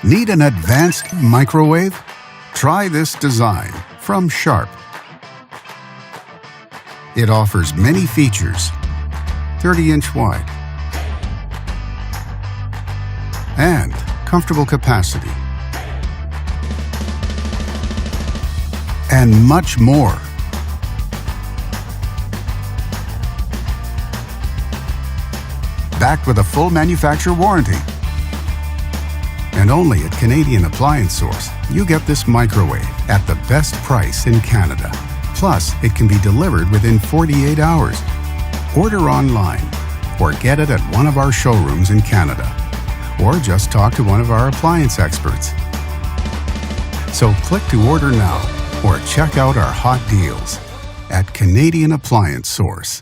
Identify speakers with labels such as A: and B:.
A: Need an advanced microwave? Try this design from Sharp. It offers many features, 30-inch wide, and comfortable capacity, and much more. Backed with a full manufacturer warranty. And only at Canadian Appliance Source, you get this microwave at the best price in Canada. Plus, it can be delivered within 48 hours. Order online or get it at one of our showrooms in Canada. Or just talk to one of our appliance experts. So click to order now or check out our hot deals at Canadian Appliance Source.